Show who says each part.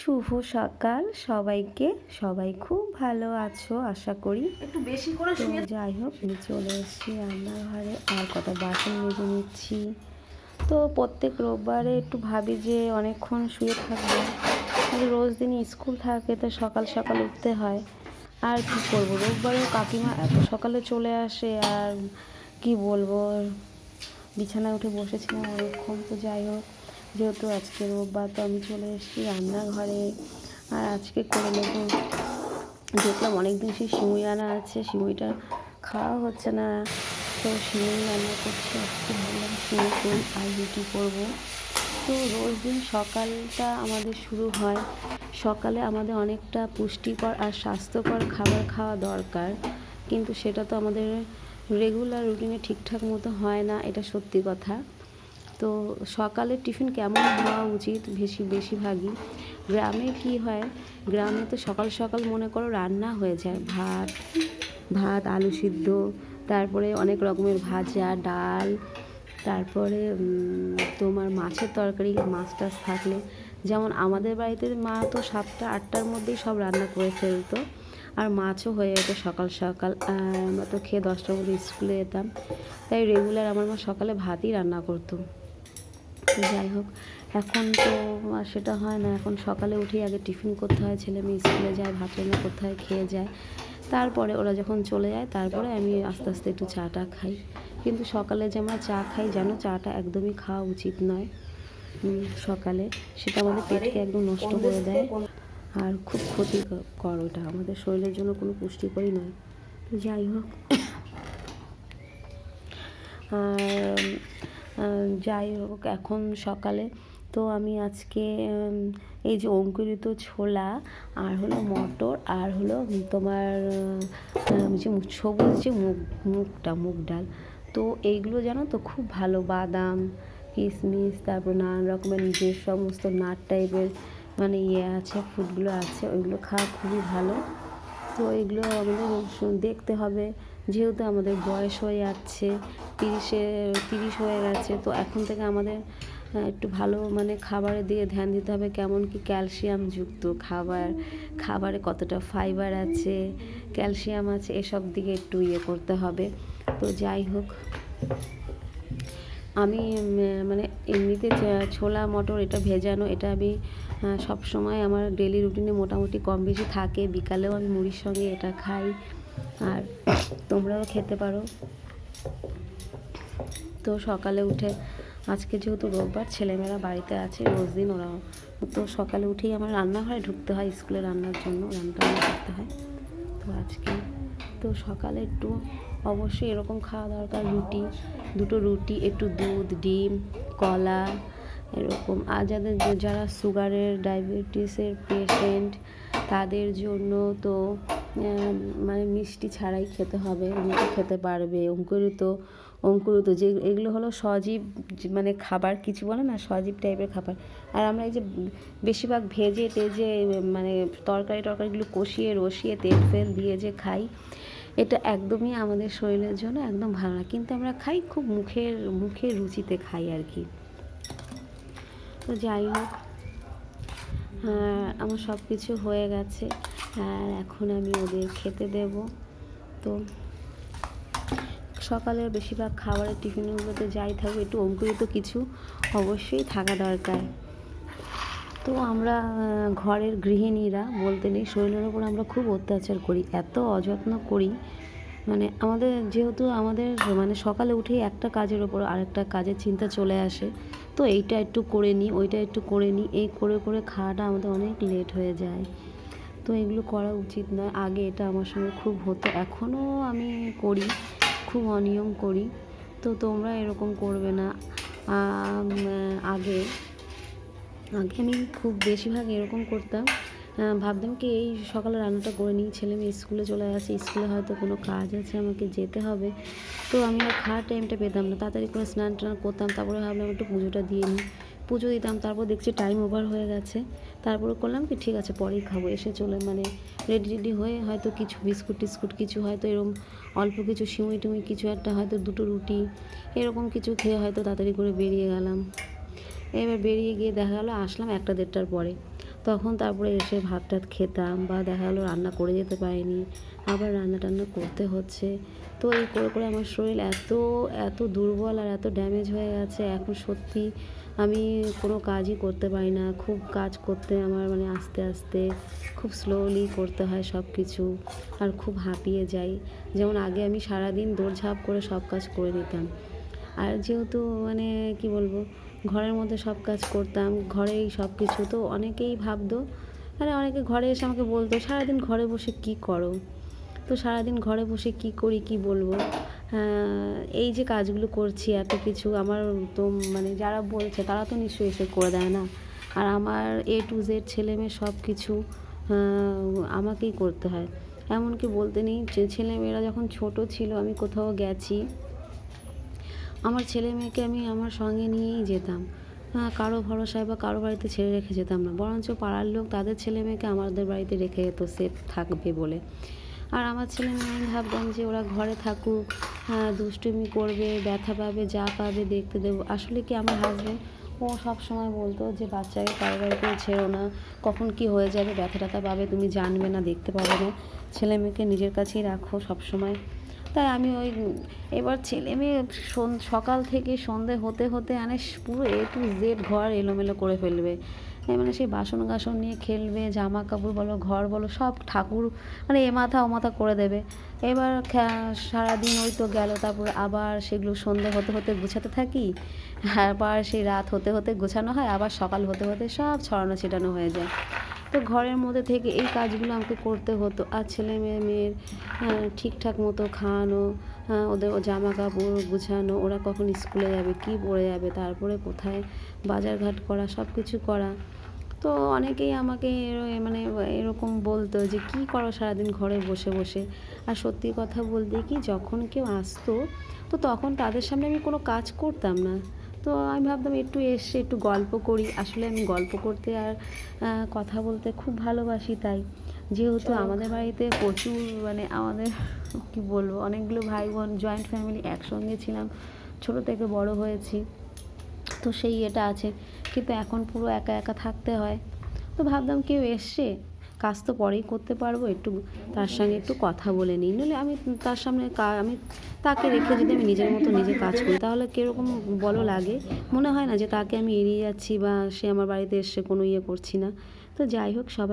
Speaker 1: শুভ সকাল সবাইকে। সবাই খুব ভালো আছো আশা করি।
Speaker 2: একটু বেশি করে
Speaker 1: তো যাই হোক, আমি চলে এসেছি রান্নাঘরে আর কটা বাসন মেজে নিচ্ছি। তো প্রত্যেক রোববারে একটু ভাবি যে অনেকক্ষণ শুয়ে থাকবো, রোজ দিনই স্কুল থাকে তো সকাল সকাল উঠতে হয়। আর কি করবো, রোববারেও কাকিমা এত সকালে চলে আসে আর কি বলবো, বিছানায় উঠে বসেছিলাম অনেকক্ষণ। তো যাই হোক, যেহেতু আজকে রোববার তো আমি চলে এসেছি রান্নাঘরে আর আজকে করে নেব। দেখলাম অনেকদিন সেই সিমুই আনা আছে, সিমুইটা খাওয়া হচ্ছে না, তো সিমুই রান্না করছি। আজকে ভাবলাম সিমুই করি আর রুটি করবো। তো রোজ দিন সকালটা আমাদের শুরু হয়, সকালে আমাদের অনেকটা পুষ্টিকর আর স্বাস্থ্যকর খাবার খাওয়া দরকার, কিন্তু সেটা তো আমাদের রেগুলার রুটিনে ঠিকঠাক মতো হয় না, এটা সত্যি কথা। তো সকালের টিফিন কেমন হওয়া উচিত, বেশিরভাগই গ্রামে কি হয়, গ্রামে তো সকাল সকাল মনে করো রান্না হয়ে যায়, ভাত আলু সিদ্ধ, তারপরে অনেক রকমের ভাজা ডাল, তারপরে তোমার মাছের তরকারি, মাছ টাছ থাকলে, যেমন আমাদের বাড়িতে মা তো 7টা-8টার মধ্যেই সব রান্না করে ফেলতো, আর মাছও হয়ে যেত সকাল সকাল। আমরা তো খেয়ে 10টার মধ্যে স্কুলে যেতাম, তাই রেগুলার আমার মা সকালে ভাতই রান্না করতো। তো যাই হোক, এখন তো আর সেটা হয় না, এখন সকালে উঠেই আগে টিফিন করতে হয়, ছেলে মেয়ে স্কুলে যায়, ভাত রান্না করতে হয়, খেয়ে যায়, তারপরে ওরা যখন চলে যায় তারপরে আমি আস্তে আস্তে একটু চাটা খাই। কিন্তু সকালে যে আমরা চা খাই, জানো চাটা একদমই খাওয়া উচিত নয় সকালে, সেটা আমাদের পেটকে একদম নষ্ট করে দেয় আর খুব ক্ষতিকর, ওটা আমাদের শরীরের জন্য কোনো পুষ্টিকরই নয়। তো যাই হোক, যাই হোক, এখন সকালে তো আমি আজকে এই যে অঙ্কুরিত ছোলা আর হলো মটর আর হলো তোমার যে সবুজ যে মুগ ডাল, তো এইগুলো জানো তো খুব ভালো, বাদাম কিশমিশ, তারপর নানান রকমের যে সমস্ত নাট টাইপের মানে আছে, ফুডগুলো আছে, ওইগুলো খাওয়া খুবই ভালো। তো এগুলো আমাদের দেখতে হবে, যেহেতু আমাদের বয়স হয়ে যাচ্ছে, 30 হয়ে গেছে, তো এখন থেকে আমাদের একটু ভালো মানে খাবারের দিকে ধ্যান দিতে হবে, কেমন কি ক্যালসিয়ামযুক্ত খাবারে কতটা ফাইবার আছে, ক্যালসিয়াম আছে, এসব দিকে একটু করতে হবে। তো যাই হোক, আমি মানে এমনিতে ছোলা মটর এটা ভেজানো, এটা আমি সব সময় আমার ডেলি রুটিনে মোটামুটি কম বেশি থাকে, বিকালেও আমি মুড়ির সঙ্গে এটা খাই, আর তোমরাও খেতে পারো। তো সকালে উঠে আজকে যেহেতু রোববার, ছেলেমেয়েরা বাড়িতে আছে, রোজ দিন ওরা, তো সকালে উঠেই আমার রান্নাঘরে ঢুকতে হয়, স্কুলে রান্নার জন্য রান্না করতে হয়। তো আজকে তো সকালে একটু অবশ্যই এরকম খাওয়া দরকার, দুটো রুটি, একটু দুধ, ডিম, কলা, এরকম। আর যারা সুগারের ডায়াবেটিসের পেশেন্ট, তাদের জন্য তো মানে মিষ্টি ছাড়াই খেতে হবে, রুটি খেতে পারবে। অঙ্কুরিত যে এগুলো হলো সজীব মানে খাবার, কিছু বলে না, সজীব টাইপের খাবার। আর আমরা এই যে বেশিরভাগ ভেজে টেজে মানে তরকারিগুলো কষিয়ে রসিয়ে তেল ফেল দিয়ে যে খাই, এটা একদমই আমাদের শরীরের জন্য একদম ভালো না, কিন্তু আমরা খাই খুব মুখের রুচিতে খাই আর কি। তো যাই হোক, আমার সব কিছু হয়ে গেছে আর এখন আমি ওদের খেতে দেব। তো সকালের বেশিরভাগ খাবারের টিফিনগুলোতে যাই থাকবে, একটু অঙ্কুরিত কিছু অবশ্যই থাকা দরকার। তো আমরা ঘরের গৃহিণীরা বলতে নেই, শরীরের ওপর আমরা খুব অত্যাচার করি, এত অযত্ন করি, মানে যেহেতু আমাদের মানে সকালে উঠেই একটা কাজের ওপর আরেকটা কাজের চিন্তা চলে আসে, তো এইটা একটু করে নিই, ওইটা একটু করে নিই, এই করে করে খাওয়াটা আমাদের অনেক লেট হয়ে যায়। তো এগুলো করা উচিত নয়। আগে এটা আমার সঙ্গে খুব হতো, এখনও আমি করি, খুব অনিয়ম করি। তো তোমরা এরকম করবে না। আগে আমি খুব বেশিরভাগ এরকম করতাম, ভাবতাম কি এই সকালে রান্নাটা করে নিই, ছেলে মেয়ে স্কুলে চলে আসে, স্কুলে হয়তো কোনো কাজ আছে, আমাকে যেতে হবে, তো আমি আর খাওয়ার টাইমটা পেতাম না, তাড়াতাড়ি করে স্নান টান করতাম, তারপরে ভাবলাম একটু পুজোটা দিয়ে নিই, পুজো দিতাম, তারপর দেখছি টাইম ওভার হয়ে গেছে, তারপরে করলাম কি ঠিক আছে পরেই খাবো, এসে চলে মানে রেডি হয়ে হয়তো কিছু বিস্কুট টিস্কুট কিছু, হয়তো এরকম অল্প কিছু সিমুই টুমুই কিছু একটা, হয়তো দুটো রুটি এরকম কিছু খেয়ে হয়তো তাড়াতাড়ি করে বেরিয়ে গেলাম। এবার বেরিয়ে গিয়ে দেখা গেলো আসলাম 1টা-1:30টার পরে, তখন তারপরে এসে ভাত টাত খেতাম, বা দেখা গেলো রান্না করে যেতে পারিনি, আবার রান্না টান্না করতে হচ্ছে। তো এই করে করে আমার শরীর এত এত দুর্বল আর এত ড্যামেজ হয়ে গেছে, এখন সত্যি আমি কোনো কাজই করতে পারি না। খুব কাজ করতে আমার মানে আস্তে আস্তে খুব স্লোলি করতে হয় সব কিছু, আর খুব হাঁপিয়ে যাই। যেমন আগে আমি সারাদিন দৌড়ঝাঁপ করে সব কাজ করে দিতাম, আর যেহেতু মানে কি বলবো, ঘরের মধ্যে সব কাজ করতাম, ঘরেই সব কিছু, তো অনেকেই ভাবতো, মানে অনেকে ঘরে এসে আমাকে বলতো সারাদিন ঘরে বসে কি করো। তো সারাদিন ঘরে বসে কি করি কি বলবো। এই যে কাজগুলো করছি এত কিছু, আমার তো মানে যারা বলছে তারা তো নিশ্চয়ই এসে করে দেয় না, আর আমার A to Z ছেলেমেয়ে সব কিছু আমাকেই করতে হয়। এমনকি বলতে নেই যে ছেলেমেয়েরা যখন ছোট ছিল, আমি কোথাও গেছি, আমার ছেলে মেয়েকে আমি আমার সঙ্গে নিয়েই যেতাম। কারো ভরসায় বা কারো বাড়িতে ছেড়ে রেখে যেতাম না, বরঞ্চ পাড়ার লোক তাদের ছেলে মেয়েকে আমাদের বাড়িতে রেখে যেত সেফ থাকবে বলে। আর আমার ছেলে মেয়ে আমি ভাবতাম যে ওরা ঘরে থাকুক, দুষ্টুমি করবে, ব্যথা পাবে, যা পাবে দেখতে দেবো। আসলে কি আমার হাজব্যান্ড ও সব সময় বলতো যে বাচ্চাকে কারো বাড়িতে ছেড়ো না, কখন কি হয়ে যাবে, ব্যথা ট্যাথা পাবে, তুমি জানবে না, দেখতে পাবে না, ছেলে মেয়েকে নিজের কাছেই রাখো সব সময়। তাই আমি ওই এবার ছেলে মেয়ে সকাল থেকে সন্ধে হতে হতে মানে পুরো A to Z ঘর এলোমেলো করে ফেলবে। মানে সেই বাসন কাসন নিয়ে খেলবে, জামা কাপড় বলো, ঘর বলো, সব ঠাকুর মানে এ মাথা ও মাথা করে দেবে। এবার সারাদিন ওই তো গেল, তারপর আবার সেগুলো সন্ধে হতে হতে গুছাতে থাকি, আবার সেই রাত হতে হতে গোছানো হয়, আবার সকাল হতে হতে সব ছড়ানো ছিটানো হয়ে যায়। তো ঘরের মধ্যে থেকে এই কাজগুলো আমাকে করতে হতো। আর ছেলে মেয়ের ঠিকঠাক মতো খাওয়ানো, ওদের জামা কাপড় গুছানো, ওরা কখন স্কুলে যাবে, কী পরে যাবে, তারপরে কোথায় বাজারঘাট করা, সব কিছু করা। তো অনেকেই আমাকে মানে এরকম বলতো যে কী করো সারাদিন ঘরে বসে বসে। আর সত্যি কথা বলতে কি, যখন কেউ আসতো তো তখন তাদের সামনে আমি কোনো কাজ করতাম না। তো আমি ভাবতাম একটু এসে একটু গল্প করি। আসলে আমি গল্প করতে আর কথা বলতে খুব ভালোবাসি। তাই যেহেতু আমাদের বাড়িতে প্রচুর মানে আমাদের কি বলবো, অনেকগুলো ভাই বোন, জয়েন্ট ফ্যামিলি, একসঙ্গে ছিলাম, ছোটো থেকে বড় হয়েছি, তো সেই এটা আছে। কিন্তু এখন পুরো একা একা থাকতে হয়। তো ভাবলাম কেউ এসছে, কাজ তো পরেই করতে পারবো, একটু তার সঙ্গে একটু কথা বলে নিই। নইলে আমি তার সামনে আমি তাকে রেখে যদি আমি নিজের মতো নিজে কাজ করি, তাহলে কীরকম বলো লাগে, মনে হয় না যে তাকে আমি এড়িয়ে যাচ্ছি বা সে আমার বাড়িতে এসে কোনো ইয়ে করছি না। তো যাই হোক, সবাই